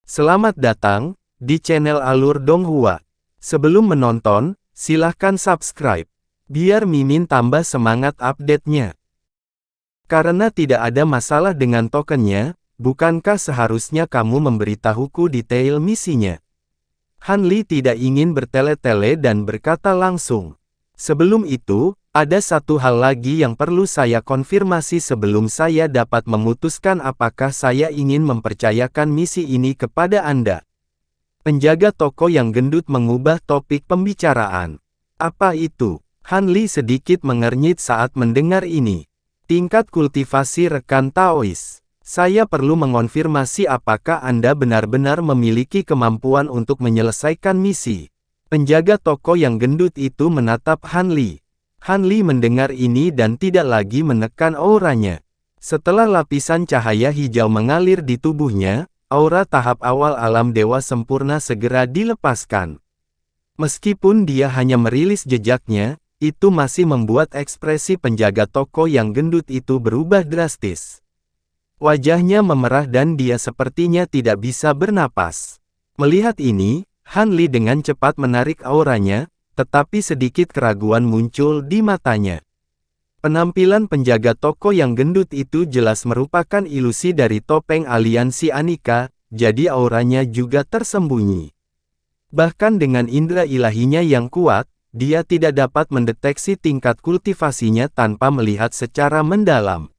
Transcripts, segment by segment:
Selamat datang di channel Alur Donghua. Sebelum menonton, silahkan subscribe, biar Mimin tambah semangat update-nya. Karena tidak ada masalah dengan tokennya, bukankah seharusnya kamu memberitahuku detail misinya? Han Li tidak ingin bertele-tele dan berkata langsung. Sebelum itu, ada satu hal lagi yang perlu saya konfirmasi sebelum saya dapat memutuskan apakah saya ingin mempercayakan misi ini kepada Anda. Penjaga toko yang gendut mengubah topik pembicaraan. Apa itu? Han Li sedikit mengernyit saat mendengar ini. Tingkat kultivasi rekan Taois. Saya perlu mengonfirmasi apakah Anda benar-benar memiliki kemampuan untuk menyelesaikan misi. Penjaga toko yang gendut itu menatap Han Li. Han Li mendengar ini dan tidak lagi menekan auranya. Setelah lapisan cahaya hijau mengalir di tubuhnya, aura tahap awal alam dewa sempurna segera dilepaskan. Meskipun dia hanya merilis jejaknya, itu masih membuat ekspresi penjaga toko yang gendut itu berubah drastis. Wajahnya memerah dan dia sepertinya tidak bisa bernapas. Melihat ini, Han Li dengan cepat menarik auranya, tetapi sedikit keraguan muncul di matanya. Penampilan penjaga toko yang gendut itu jelas merupakan ilusi dari topeng aliansi Anika, jadi auranya juga tersembunyi. Bahkan dengan indera ilahinya yang kuat, dia tidak dapat mendeteksi tingkat kultivasinya tanpa melihat secara mendalam.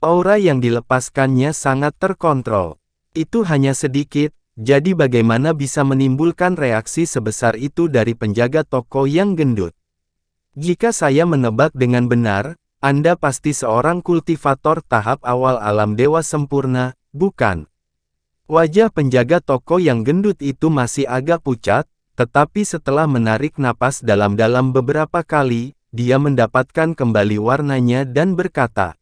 Aura yang dilepaskannya sangat terkontrol. Itu hanya sedikit. Jadi bagaimana bisa menimbulkan reaksi sebesar itu dari penjaga toko yang gendut? Jika saya menebak dengan benar, Anda pasti seorang kultivator tahap awal alam dewa sempurna, bukan? Wajah penjaga toko yang gendut itu masih agak pucat, tetapi setelah menarik napas dalam-dalam beberapa kali, dia mendapatkan kembali warnanya dan berkata.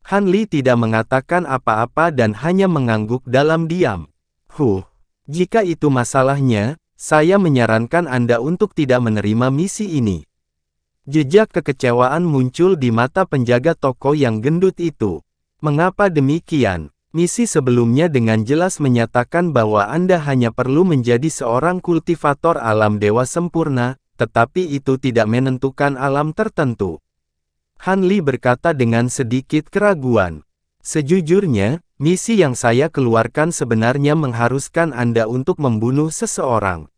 Han Li tidak mengatakan apa-apa dan hanya mengangguk dalam diam. Jika itu masalahnya, saya menyarankan Anda untuk tidak menerima misi ini. Jejak kekecewaan muncul di mata penjaga toko yang gendut itu. Mengapa demikian? Misi sebelumnya dengan jelas menyatakan bahwa Anda hanya perlu menjadi seorang kultivator alam dewa sempurna, tetapi itu tidak menentukan alam tertentu. Han Li berkata dengan sedikit keraguan. Sejujurnya, misi yang saya keluarkan sebenarnya mengharuskan Anda untuk membunuh seseorang.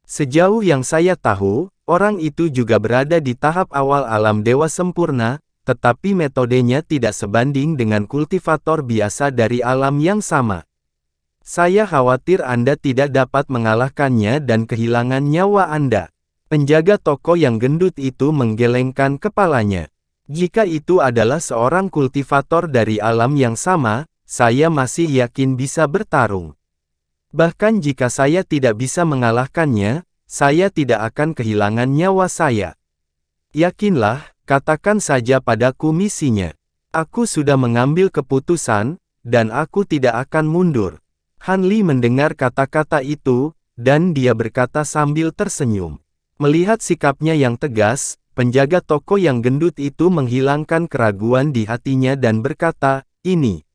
Sejauh yang saya tahu, orang itu juga berada di tahap awal alam dewa sempurna, tetapi metodenya tidak sebanding dengan kultivator biasa dari alam yang sama. Saya khawatir Anda tidak dapat mengalahkannya dan kehilangan nyawa Anda. Penjaga toko yang gendut itu menggelengkan kepalanya. Jika itu adalah seorang kultivator dari alam yang sama, saya masih yakin bisa bertarung. Bahkan jika saya tidak bisa mengalahkannya, saya tidak akan kehilangan nyawa saya. Yakinlah, katakan saja padaku misinya. Aku sudah mengambil keputusan, dan aku tidak akan mundur. Han Li mendengar kata-kata itu, dan dia berkata sambil tersenyum. Melihat sikapnya yang tegas, penjaga toko yang gendut itu menghilangkan keraguan di hatinya dan berkata, ini.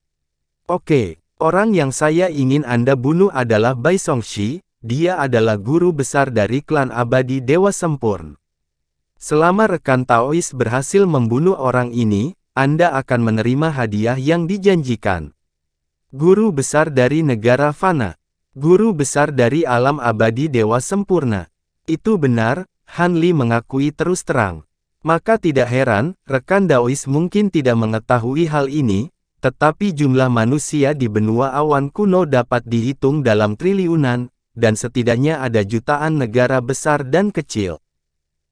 Oke, orang yang saya ingin Anda bunuh adalah Bai Songshi, dia adalah guru besar dari klan abadi Dewa Sempurna. Selama rekan Taois berhasil membunuh orang ini, Anda akan menerima hadiah yang dijanjikan. Guru besar dari negara Fana. Guru besar dari alam abadi Dewa Sempurna. Itu benar. Han Li mengakui terus terang. Maka tidak heran, rekan Daois mungkin tidak mengetahui hal ini, tetapi jumlah manusia di benua awan kuno dapat dihitung dalam triliunan, dan setidaknya ada jutaan negara besar dan kecil.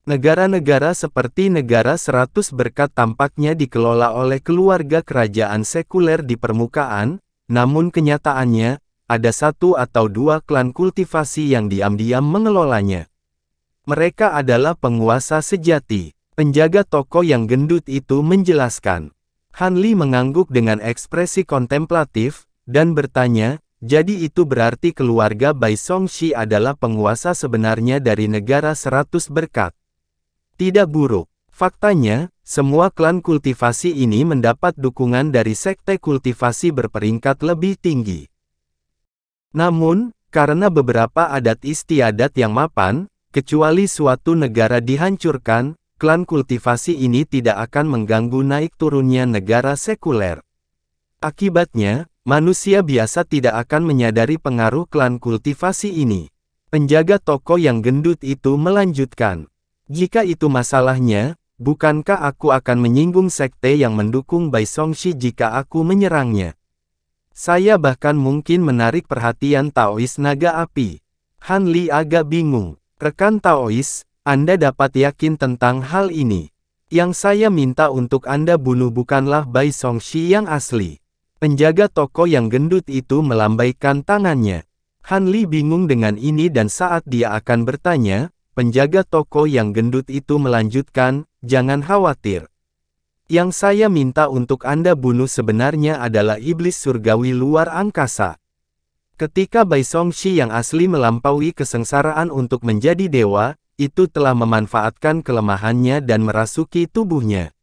Negara-negara seperti Negara 100 Berkat tampaknya dikelola oleh keluarga kerajaan sekuler di permukaan, namun kenyataannya, ada satu atau dua klan kultivasi yang diam-diam mengelolanya. Mereka adalah penguasa sejati. Penjaga toko yang gendut itu menjelaskan. Han Li mengangguk dengan ekspresi kontemplatif, dan bertanya, jadi itu berarti keluarga Bai Songshi adalah penguasa sebenarnya dari Negara 100 Berkat. Tidak buruk. Faktanya, semua klan kultivasi ini mendapat dukungan dari sekte kultivasi berperingkat lebih tinggi. Namun, karena beberapa adat istiadat yang mapan, kecuali suatu negara dihancurkan, klan kultivasi ini tidak akan mengganggu naik turunnya negara sekuler. Akibatnya, manusia biasa tidak akan menyadari pengaruh klan kultivasi ini. Penjaga toko yang gendut itu melanjutkan. Jika itu masalahnya, bukankah aku akan menyinggung sekte yang mendukung Bai Songshi jika aku menyerangnya? Saya bahkan mungkin menarik perhatian Taois naga api. Han Li agak bingung. Rekan Taois, Anda dapat yakin tentang hal ini. Yang saya minta untuk Anda bunuh bukanlah Bai Songshi yang asli. Penjaga toko yang gendut itu melambaikan tangannya. Han Li bingung dengan ini dan saat dia akan bertanya, penjaga toko yang gendut itu melanjutkan, jangan khawatir. Yang saya minta untuk Anda bunuh sebenarnya adalah iblis surgawi luar angkasa. Ketika Bai Songshi yang asli melampaui kesengsaraan untuk menjadi dewa, itu telah memanfaatkan kelemahannya dan merasuki tubuhnya.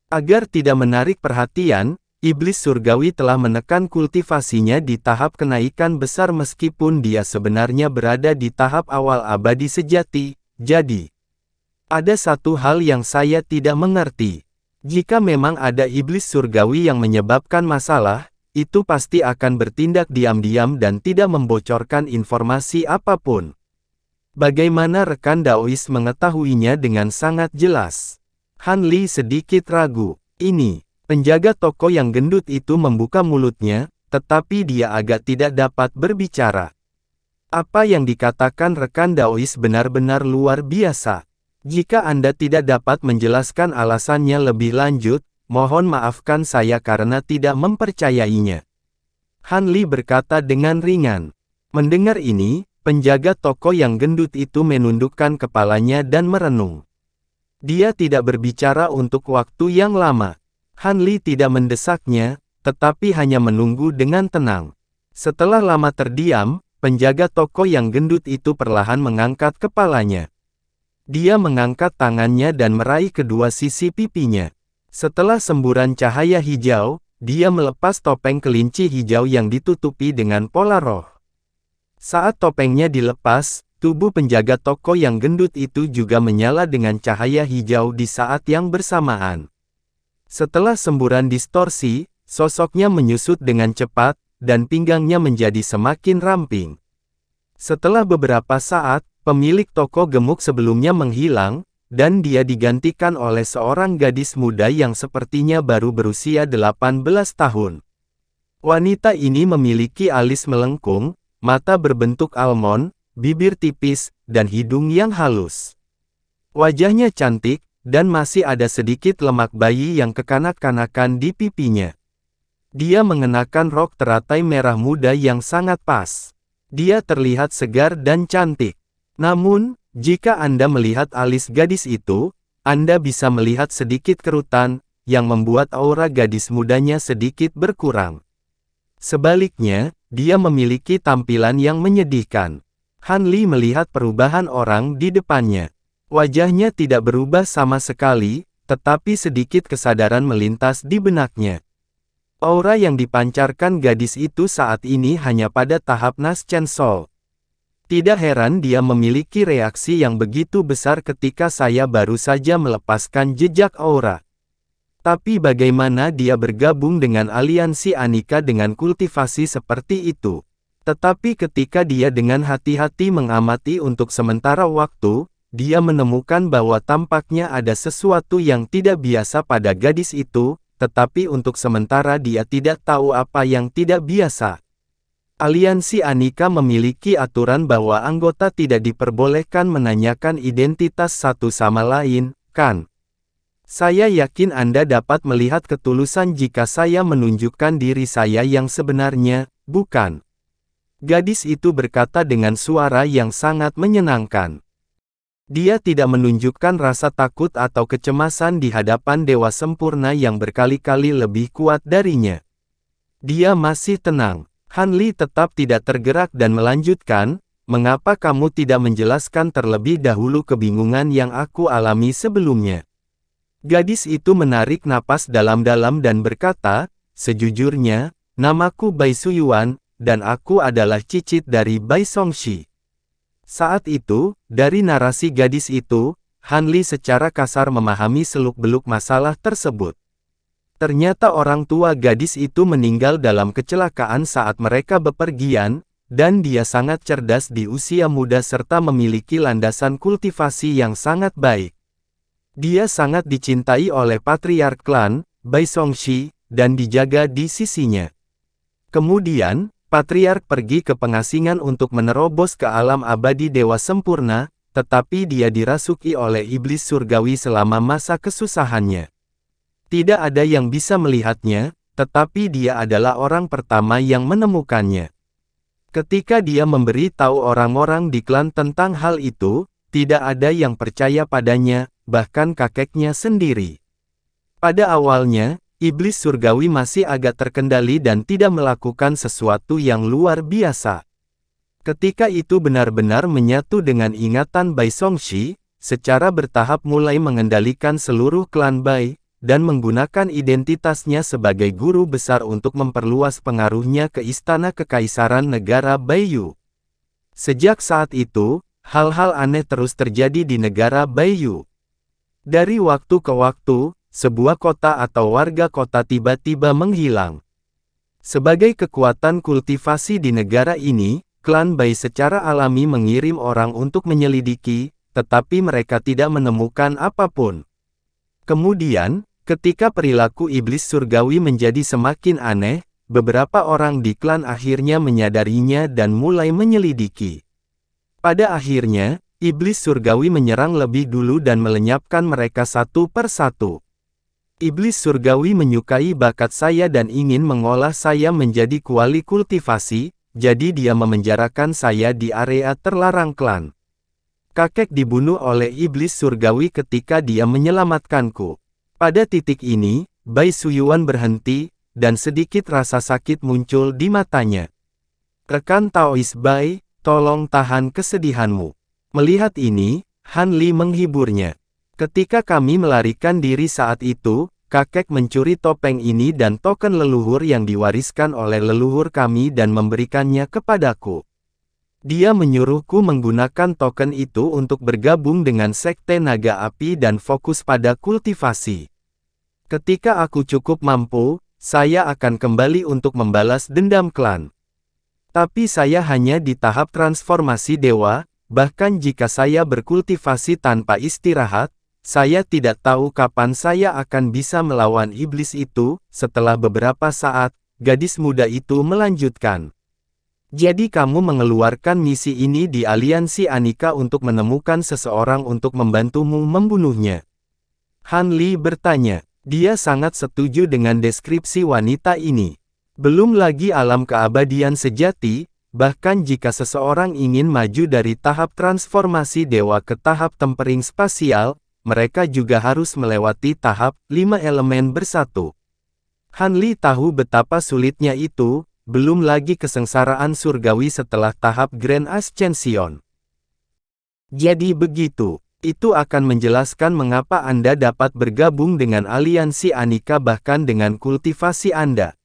Agar tidak menarik perhatian, iblis surgawi telah menekan kultivasinya di tahap kenaikan besar meskipun dia sebenarnya berada di tahap awal abadi sejati. Jadi, ada satu hal yang saya tidak mengerti. Jika memang ada iblis surgawi yang menyebabkan masalah, itu pasti akan bertindak diam-diam dan tidak membocorkan informasi apapun. Bagaimana rekan Daois mengetahuinya dengan sangat jelas? Han Li sedikit ragu. Ini. Penjaga toko yang gendut itu membuka mulutnya, tetapi dia agak tidak dapat berbicara. Apa yang dikatakan rekan Daois benar-benar luar biasa. Jika Anda tidak dapat menjelaskan alasannya lebih lanjut, mohon maafkan saya karena tidak mempercayainya. Han Li berkata dengan ringan. Mendengar ini, penjaga toko yang gendut itu menundukkan kepalanya dan merenung. Dia tidak berbicara untuk waktu yang lama. Han Li tidak mendesaknya, tetapi hanya menunggu dengan tenang. Setelah lama terdiam, penjaga toko yang gendut itu perlahan mengangkat kepalanya. Dia mengangkat tangannya dan meraih kedua sisi pipinya. Setelah semburan cahaya hijau, dia melepas topeng kelinci hijau yang ditutupi dengan pola roh. Saat topengnya dilepas, tubuh penjaga toko yang gendut itu juga menyala dengan cahaya hijau di saat yang bersamaan. Setelah semburan distorsi, sosoknya menyusut dengan cepat, dan pinggangnya menjadi semakin ramping. Setelah beberapa saat, pemilik toko gemuk sebelumnya menghilang, dan dia digantikan oleh seorang gadis muda yang sepertinya baru berusia 18 tahun. Wanita ini memiliki alis melengkung, mata berbentuk almond, bibir tipis, dan hidung yang halus. Wajahnya cantik, dan masih ada sedikit lemak bayi yang kekanak-kanakan di pipinya. Dia mengenakan rok teratai merah muda yang sangat pas. Dia terlihat segar dan cantik. Namun, jika Anda melihat alis gadis itu, Anda bisa melihat sedikit kerutan, yang membuat aura gadis mudanya sedikit berkurang. Sebaliknya, dia memiliki tampilan yang menyedihkan. Han Li melihat perubahan orang di depannya. Wajahnya tidak berubah sama sekali, tetapi sedikit kesadaran melintas di benaknya. Aura yang dipancarkan gadis itu saat ini hanya pada tahap Nas Chen Sol. Tidak heran dia memiliki reaksi yang begitu besar ketika saya baru saja melepaskan jejak aura. Tapi bagaimana dia bergabung dengan aliansi Anika dengan kultivasi seperti itu? Tetapi ketika dia dengan hati-hati mengamati untuk sementara waktu, dia menemukan bahwa tampaknya ada sesuatu yang tidak biasa pada gadis itu, tetapi untuk sementara dia tidak tahu apa yang tidak biasa. Aliansi Anika memiliki aturan bahwa anggota tidak diperbolehkan menanyakan identitas satu sama lain, kan? Saya yakin Anda dapat melihat ketulusan jika saya menunjukkan diri saya yang sebenarnya, bukan? Gadis itu berkata dengan suara yang sangat menyenangkan. Dia tidak menunjukkan rasa takut atau kecemasan di hadapan dewa sempurna yang berkali-kali lebih kuat darinya. Dia masih tenang. Han Li tetap tidak tergerak dan melanjutkan, mengapa kamu tidak menjelaskan terlebih dahulu kebingungan yang aku alami sebelumnya? Gadis itu menarik napas dalam-dalam dan berkata, sejujurnya, namaku Bai Suyuan, dan aku adalah cicit dari Bai Songxi. Saat itu, dari narasi gadis itu, Han Li secara kasar memahami seluk-beluk masalah tersebut. Ternyata orang tua gadis itu meninggal dalam kecelakaan saat mereka bepergian, dan dia sangat cerdas di usia muda serta memiliki landasan kultivasi yang sangat baik. Dia sangat dicintai oleh patriark klan, Bai Songxi, dan dijaga di sisinya. Kemudian, patriark pergi ke pengasingan untuk menerobos ke alam abadi dewa sempurna, tetapi dia dirasuki oleh iblis surgawi selama masa kesusahannya. Tidak ada yang bisa melihatnya, tetapi dia adalah orang pertama yang menemukannya. Ketika dia memberi tahu orang-orang di klan tentang hal itu, tidak ada yang percaya padanya, bahkan kakeknya sendiri. Pada awalnya, iblis surgawi masih agak terkendali dan tidak melakukan sesuatu yang luar biasa. Ketika itu benar-benar menyatu dengan ingatan Bai Songxi, secara bertahap mulai mengendalikan seluruh klan Bai, dan menggunakan identitasnya sebagai guru besar untuk memperluas pengaruhnya ke istana kekaisaran negara Baiyu. Sejak saat itu, hal-hal aneh terus terjadi di negara Baiyu. Dari waktu ke waktu, sebuah kota atau warga kota tiba-tiba menghilang. Sebagai kekuatan kultivasi di negara ini, klan Bai secara alami mengirim orang untuk menyelidiki, tetapi mereka tidak menemukan apapun. Kemudian, ketika perilaku iblis surgawi menjadi semakin aneh, beberapa orang di klan akhirnya menyadarinya dan mulai menyelidiki. Pada akhirnya, iblis surgawi menyerang lebih dulu dan melenyapkan mereka satu per satu. Iblis surgawi menyukai bakat saya dan ingin mengolah saya menjadi kuali kultivasi, jadi dia memenjarakan saya di area terlarang klan. Kakek dibunuh oleh iblis surgawi ketika dia menyelamatkanku. Pada titik ini, Bai Suyuan berhenti, dan sedikit rasa sakit muncul di matanya. Rekan Taois Bai, tolong tahan kesedihanmu. Melihat ini, Han Li menghiburnya. Ketika kami melarikan diri saat itu, kakek mencuri topeng ini dan token leluhur yang diwariskan oleh leluhur kami dan memberikannya kepadaku. Dia menyuruhku menggunakan token itu untuk bergabung dengan Sekte Naga Api dan fokus pada kultivasi. Ketika aku cukup mampu, saya akan kembali untuk membalas dendam klan. Tapi saya hanya di tahap transformasi dewa. Bahkan jika saya berkultivasi tanpa istirahat, saya tidak tahu kapan saya akan bisa melawan iblis itu. Setelah beberapa saat, gadis muda itu melanjutkan. Jadi kamu mengeluarkan misi ini di aliansi Anika untuk menemukan seseorang untuk membantumu membunuhnya. Han Li bertanya. Dia sangat setuju dengan deskripsi wanita ini. Belum lagi alam keabadian sejati. Bahkan jika seseorang ingin maju dari tahap transformasi dewa ke tahap tempering spasial, mereka juga harus melewati tahap 5 elemen bersatu. Han Li tahu betapa sulitnya itu, belum lagi kesengsaraan surgawi setelah tahap Grand Ascension. Jadi begitu, itu akan menjelaskan mengapa Anda dapat bergabung dengan aliansi Anika bahkan dengan kultivasi Anda.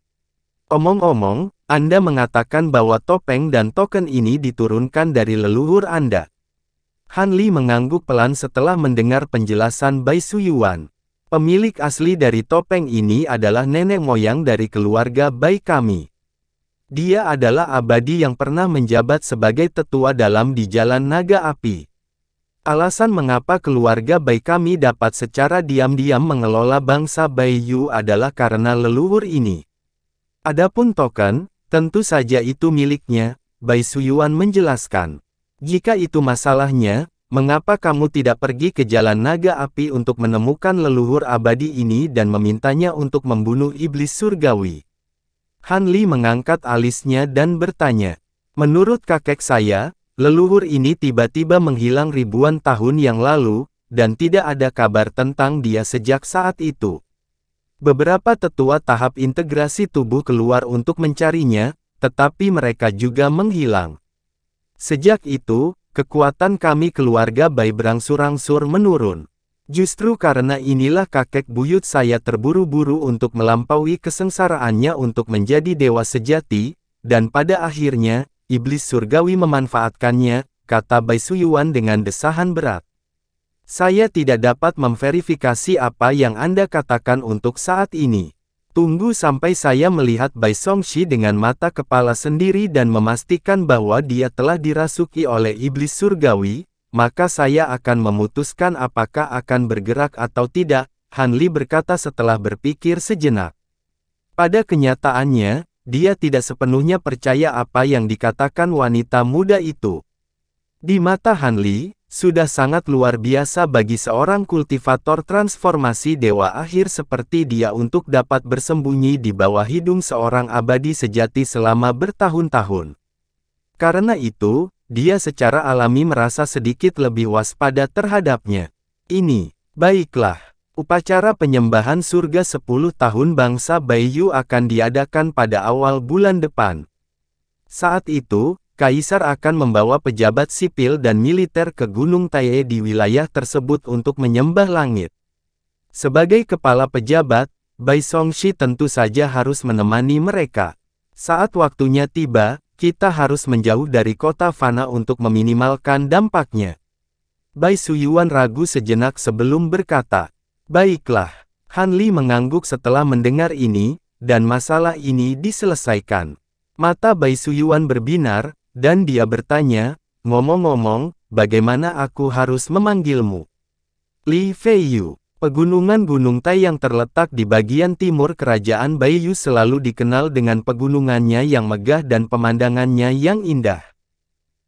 Omong-omong, Anda mengatakan bahwa topeng dan token ini diturunkan dari leluhur Anda. Han Li mengangguk pelan setelah mendengar penjelasan Bai Suyuan. Pemilik asli dari topeng ini adalah nenek moyang dari keluarga Bai kami. Dia adalah abadi yang pernah menjabat sebagai tetua dalam di Jalan Naga Api. Alasan mengapa keluarga Bai kami dapat secara diam-diam mengelola bangsa Baiyu adalah karena leluhur ini. Adapun token, tentu saja itu miliknya, Bai Suyuan menjelaskan. Jika itu masalahnya, mengapa kamu tidak pergi ke Jalan Naga Api untuk menemukan leluhur abadi ini dan memintanya untuk membunuh iblis surgawi? Han Li mengangkat alisnya dan bertanya. Menurut kakek saya, leluhur ini tiba-tiba menghilang ribuan tahun yang lalu, dan tidak ada kabar tentang dia sejak saat itu. Beberapa tetua tahap integrasi tubuh keluar untuk mencarinya, tetapi mereka juga menghilang. Sejak itu, kekuatan kami keluarga Bai berangsur-angsur menurun. Justru karena inilah kakek buyut saya terburu-buru untuk melampaui kesengsaraannya untuk menjadi dewa sejati, dan pada akhirnya, iblis surgawi memanfaatkannya, kata Bai Suyuan dengan desahan berat. Saya tidak dapat memverifikasi apa yang Anda katakan untuk saat ini. Tunggu sampai saya melihat Bai Songxi dengan mata kepala sendiri dan memastikan bahwa dia telah dirasuki oleh iblis surgawi, maka saya akan memutuskan apakah akan bergerak atau tidak, Han Li berkata setelah berpikir sejenak. Pada kenyataannya, dia tidak sepenuhnya percaya apa yang dikatakan wanita muda itu. Di mata Han Li, sudah sangat luar biasa bagi seorang kultivator transformasi dewa akhir seperti dia untuk dapat bersembunyi di bawah hidung seorang abadi sejati selama bertahun-tahun. Karena itu, dia secara alami merasa sedikit lebih waspada terhadapnya. Ini, baiklah. Upacara penyembahan surga 10 tahun bangsa Baiyu akan diadakan pada awal bulan depan. Saat itu, Kaisar akan membawa pejabat sipil dan militer ke Gunung Taye di wilayah tersebut untuk menyembah langit. Sebagai kepala pejabat, Bai Songxi tentu saja harus menemani mereka. Saat waktunya tiba, kita harus menjauh dari kota fana untuk meminimalkan dampaknya. Bai Suyuan ragu sejenak sebelum berkata, "Baiklah." Han Li mengangguk setelah mendengar ini, dan masalah ini diselesaikan. Mata Bai Suyuan berbinar, dan dia bertanya, "Ngomong-ngomong, bagaimana aku harus memanggilmu?" Li Feiyu. Pegunungan Gunung Tai yang terletak di bagian timur kerajaan Baiyu selalu dikenal dengan pegunungannya yang megah dan pemandangannya yang indah.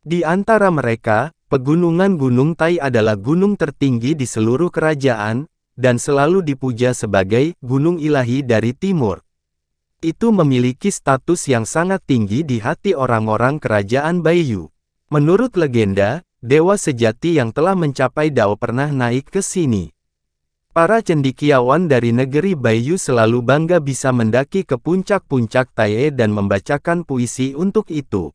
Di antara mereka, pegunungan Gunung Tai adalah gunung tertinggi di seluruh kerajaan, dan selalu dipuja sebagai gunung ilahi dari timur. Itu memiliki status yang sangat tinggi di hati orang-orang kerajaan Baiyu. Menurut legenda, dewa sejati yang telah mencapai Dao pernah naik ke sini. Para cendekiawan dari negeri Baiyu selalu bangga bisa mendaki ke puncak-puncak Taye dan membacakan puisi untuk itu.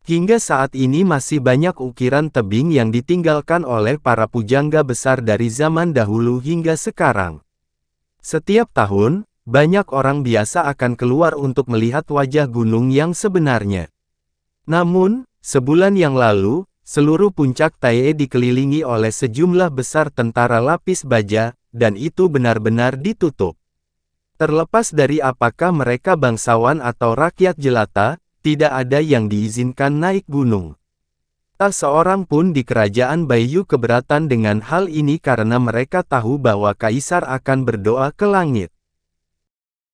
Hingga saat ini masih banyak ukiran tebing yang ditinggalkan oleh para pujangga besar dari zaman dahulu hingga sekarang. Setiap tahun, banyak orang biasa akan keluar untuk melihat wajah gunung yang sebenarnya. Namun, sebulan yang lalu, seluruh puncak Taye dikelilingi oleh sejumlah besar tentara lapis baja, dan itu benar-benar ditutup. Terlepas dari apakah mereka bangsawan atau rakyat jelata, tidak ada yang diizinkan naik gunung. Tak seorang pun di kerajaan Baiyu keberatan dengan hal ini karena mereka tahu bahwa Kaisar akan berdoa ke langit.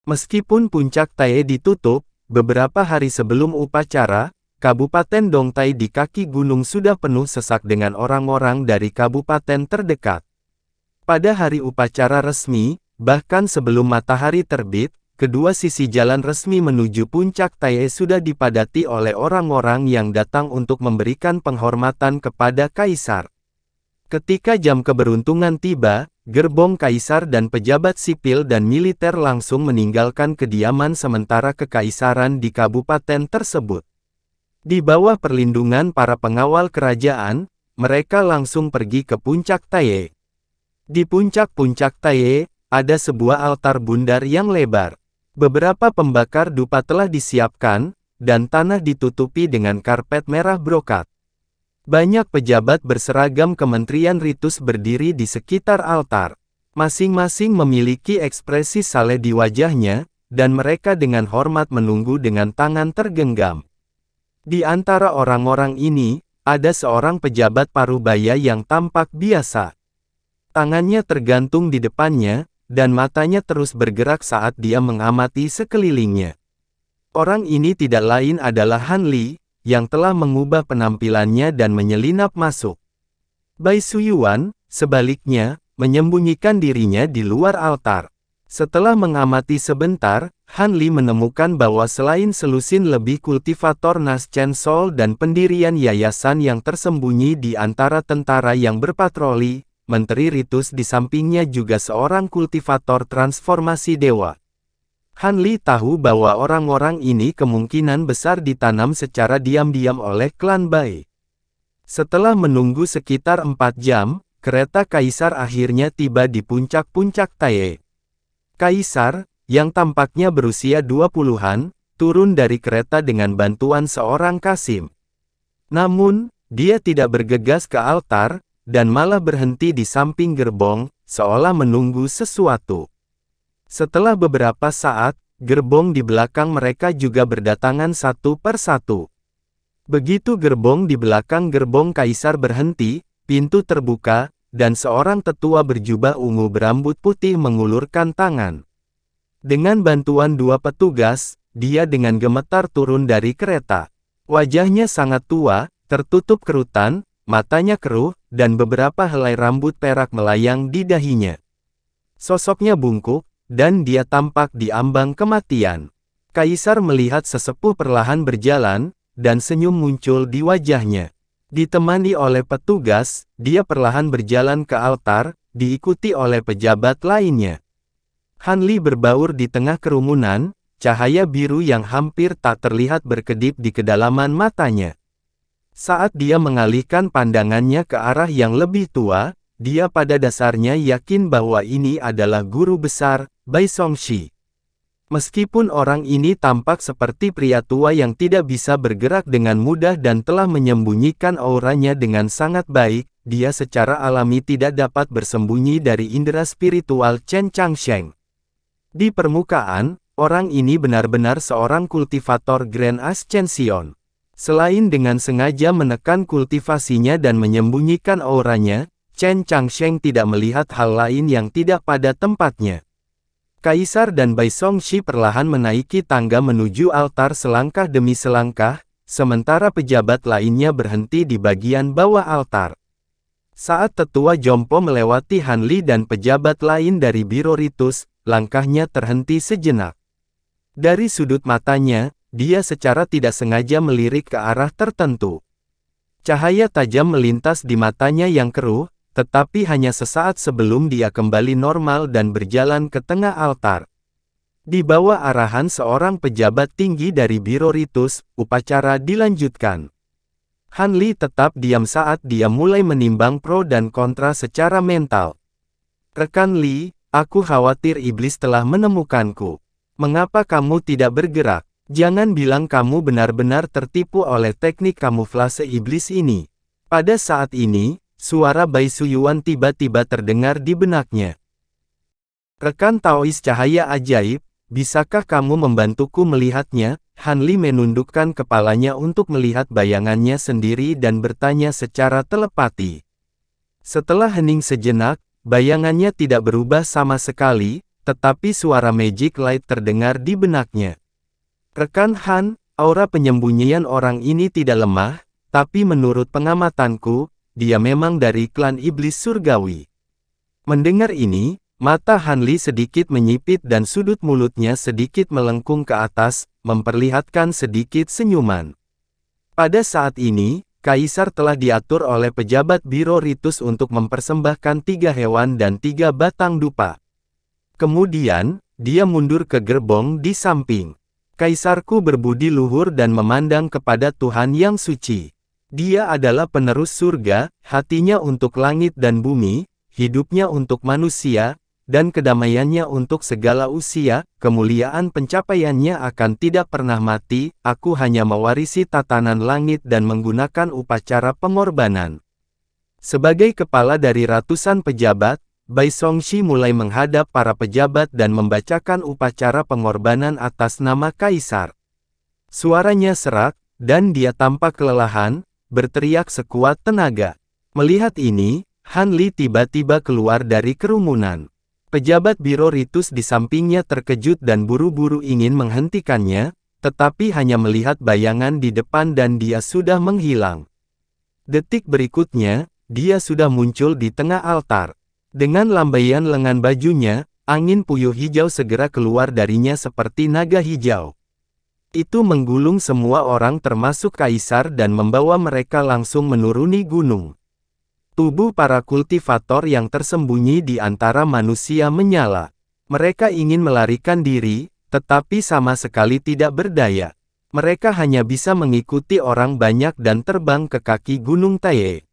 Meskipun puncak Taye ditutup, beberapa hari sebelum upacara, Kabupaten Dongtai di kaki gunung sudah penuh sesak dengan orang-orang dari kabupaten terdekat. Pada hari upacara resmi, bahkan sebelum matahari terbit, kedua sisi jalan resmi menuju puncak Taye sudah dipadati oleh orang-orang yang datang untuk memberikan penghormatan kepada Kaisar. Ketika jam keberuntungan tiba, gerbong Kaisar dan pejabat sipil dan militer langsung meninggalkan kediaman sementara kekaisaran di kabupaten tersebut. Di bawah perlindungan para pengawal kerajaan, mereka langsung pergi ke puncak Taye. Di puncak-puncak Taye, ada sebuah altar bundar yang lebar. Beberapa pembakar dupa telah disiapkan, dan tanah ditutupi dengan karpet merah brokat. Banyak pejabat berseragam Kementerian Ritus berdiri di sekitar altar. Masing-masing memiliki ekspresi saleh di wajahnya, dan mereka dengan hormat menunggu dengan tangan tergenggam. Di antara orang-orang ini, ada seorang pejabat parubaya yang tampak biasa. Tangannya tergantung di depannya, dan matanya terus bergerak saat dia mengamati sekelilingnya. Orang ini tidak lain adalah Han Li, yang telah mengubah penampilannya dan menyelinap masuk. Bai Suyuan, sebaliknya, menyembunyikan dirinya di luar altar. Setelah mengamati sebentar, Han Li menemukan bahwa selain selusin lebih kultivator Nas Chen Sol dan pendirian yayasan yang tersembunyi di antara tentara yang berpatroli, Menteri Ritus di sampingnya juga seorang kultivator transformasi dewa. Han Li tahu bahwa orang-orang ini kemungkinan besar ditanam secara diam-diam oleh klan Bai. Setelah menunggu sekitar 4 jam, kereta Kaisar akhirnya tiba di puncak-puncak Taye. Kaisar, yang tampaknya berusia 20-an, turun dari kereta dengan bantuan seorang kasim. Namun, dia tidak bergegas ke altar, dan malah berhenti di samping gerbong, seolah menunggu sesuatu. Setelah beberapa saat, gerbong di belakang mereka juga berdatangan satu per satu. Begitu gerbong di belakang gerbong kaisar berhenti, pintu terbuka, dan seorang tetua berjubah ungu berambut putih mengulurkan tangan. Dengan bantuan dua petugas, dia dengan gemetar turun dari kereta. Wajahnya sangat tua, tertutup kerutan, matanya keruh, dan beberapa helai rambut perak melayang di dahinya. Sosoknya bungkuk, dan dia tampak di ambang kematian. Kaisar melihat sesepuh perlahan berjalan, dan senyum muncul di wajahnya. Ditemani oleh petugas, dia perlahan berjalan ke altar, diikuti oleh pejabat lainnya. Han Li berbaur di tengah kerumunan, cahaya biru yang hampir tak terlihat berkedip di kedalaman matanya. Saat dia mengalihkan pandangannya ke arah yang lebih tua, dia pada dasarnya yakin bahwa ini adalah guru besar, Bai Songxi. Meskipun orang ini tampak seperti pria tua yang tidak bisa bergerak dengan mudah dan telah menyembunyikan auranya dengan sangat baik, dia secara alami tidak dapat bersembunyi dari indera spiritual Chen Changsheng. Di permukaan, orang ini benar-benar seorang kultivator Grand Ascension. Selain dengan sengaja menekan kultivasinya dan menyembunyikan auranya, Chen Changsheng tidak melihat hal lain yang tidak pada tempatnya. Kaisar dan Bai Songxi perlahan menaiki tangga menuju altar selangkah demi selangkah, sementara pejabat lainnya berhenti di bagian bawah altar. Saat tetua Jompo melewati Han Li dan pejabat lain dari Biro Ritus, langkahnya terhenti sejenak. Dari sudut matanya, dia secara tidak sengaja melirik ke arah tertentu. Cahaya tajam melintas di matanya yang keruh, tetapi hanya sesaat sebelum dia kembali normal dan berjalan ke tengah altar. Di bawah arahan seorang pejabat tinggi dari Biro Ritus, upacara dilanjutkan. Han Li tetap diam saat dia mulai menimbang pro dan kontra secara mental. "Rekan Li, aku khawatir iblis telah menemukanku. Mengapa kamu tidak bergerak? Jangan bilang kamu benar-benar tertipu oleh teknik kamuflase iblis ini." Pada saat ini, suara Bai Suyuan tiba-tiba terdengar di benaknya. "Rekan Taois cahaya ajaib, bisakah kamu membantuku melihatnya?" Han Li menundukkan kepalanya untuk melihat bayangannya sendiri dan bertanya secara telepati. Setelah hening sejenak, bayangannya tidak berubah sama sekali, tetapi suara magic light terdengar di benaknya. "Rekan Han, aura penyembunyian orang ini tidak lemah, tapi menurut pengamatanku, dia memang dari klan iblis surgawi." Mendengar ini, mata Han Li sedikit menyipit dan sudut mulutnya sedikit melengkung ke atas, memperlihatkan sedikit senyuman. Pada saat ini, Kaisar telah diatur oleh pejabat Biro Ritus untuk mempersembahkan 3 hewan dan 3 batang dupa. Kemudian, dia mundur ke gerbong di samping. "Kaisarku berbudi luhur dan memandang kepada Tuhan yang suci. Dia adalah penerus surga, hatinya untuk langit dan bumi, hidupnya untuk manusia, dan kedamaiannya untuk segala usia, kemuliaan pencapaiannya akan tidak pernah mati, aku hanya mewarisi tatanan langit dan menggunakan upacara pengorbanan." Sebagai kepala dari ratusan pejabat, Bai Songxi mulai menghadap para pejabat dan membacakan upacara pengorbanan atas nama Kaisar. Suaranya serak, dan dia tampak kelelahan, berteriak sekuat tenaga. Melihat ini, Han Li tiba-tiba keluar dari kerumunan. Pejabat Biro Ritus di sampingnya terkejut dan buru-buru ingin menghentikannya, tetapi hanya melihat bayangan di depan dan dia sudah menghilang. Detik berikutnya, dia sudah muncul di tengah altar. Dengan lambaian lengan bajunya, angin puyuh hijau segera keluar darinya seperti naga hijau. Itu menggulung semua orang termasuk Kaisar dan membawa mereka langsung menuruni gunung. Tubuh para kultivator yang tersembunyi di antara manusia menyala. Mereka ingin melarikan diri, tetapi sama sekali tidak berdaya. Mereka hanya bisa mengikuti orang banyak dan terbang ke kaki Gunung Taye.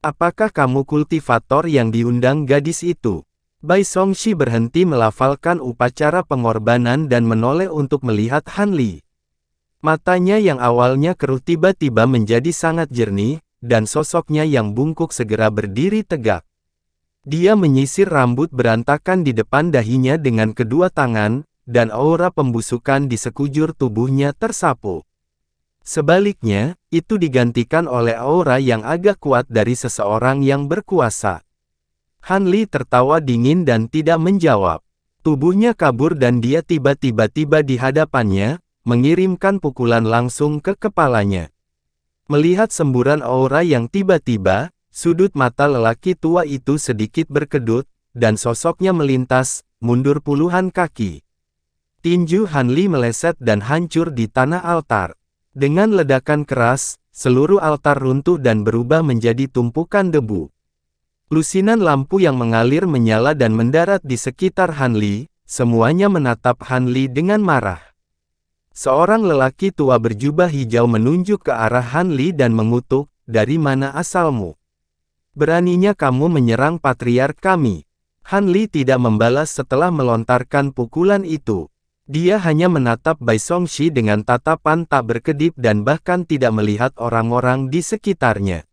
"Apakah kamu kultivator yang diundang gadis itu?" Bai Songxi berhenti melafalkan upacara pengorbanan dan menoleh untuk melihat Han Li. Matanya yang awalnya keruh tiba-tiba menjadi sangat jernih, dan sosoknya yang bungkuk segera berdiri tegak. Dia menyisir rambut berantakan di depan dahinya dengan kedua tangan, dan aura pembusukan di sekujur tubuhnya tersapu. Sebaliknya, itu digantikan oleh aura yang agak kuat dari seseorang yang berkuasa. Han Li tertawa dingin dan tidak menjawab. Tubuhnya kabur dan dia tiba-tiba tiba di hadapannya, mengirimkan pukulan langsung ke kepalanya. Melihat semburan aura yang tiba-tiba, sudut mata lelaki tua itu sedikit berkedut, dan sosoknya melintas, mundur puluhan kaki. Tinju Han Li meleset dan hancur di tanah altar. Dengan ledakan keras, seluruh altar runtuh dan berubah menjadi tumpukan debu. Lusinan lampu yang mengalir menyala dan mendarat di sekitar Han Li, semuanya menatap Han Li dengan marah. Seorang lelaki tua berjubah hijau menunjuk ke arah Han Li dan mengutuk, "Dari mana asalmu? Beraninya kamu menyerang patriark kami?" Han Li tidak membalas setelah melontarkan pukulan itu. Dia hanya menatap Bai Songxi dengan tatapan tak berkedip dan bahkan tidak melihat orang-orang di sekitarnya.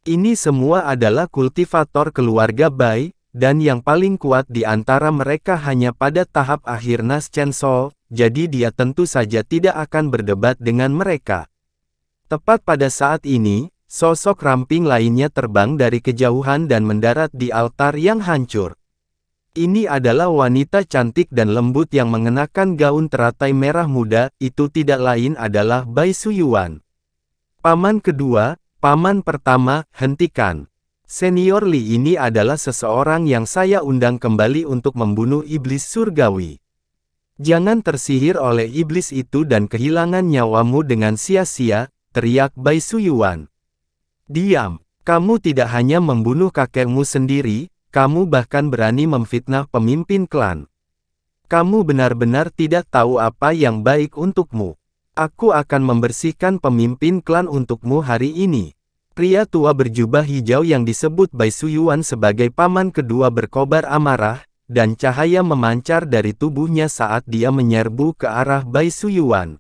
Ini semua adalah kultivator keluarga Bai, dan yang paling kuat di antara mereka hanya pada tahap akhir Nas Chen So, jadi dia tentu saja tidak akan berdebat dengan mereka. Tepat pada saat ini, sosok ramping lainnya terbang dari kejauhan dan mendarat di altar yang hancur. Ini adalah wanita cantik dan lembut yang mengenakan gaun teratai merah muda, itu tidak lain adalah Bai Suyuan. Paman kedua, paman pertama, hentikan. Senior Li ini adalah seseorang yang saya undang kembali untuk membunuh iblis surgawi. Jangan tersihir oleh iblis itu dan kehilangan nyawamu dengan sia-sia, teriak Bai Suyuan. Diam, kamu tidak hanya membunuh kakekmu sendiri, kamu bahkan berani memfitnah pemimpin klan. Kamu benar-benar tidak tahu apa yang baik untukmu. Aku akan membersihkan pemimpin klan untukmu hari ini. Pria tua berjubah hijau yang disebut Bai Suyuan sebagai paman kedua berkobar amarah, dan cahaya memancar dari tubuhnya saat dia menyerbu ke arah Bai Suyuan.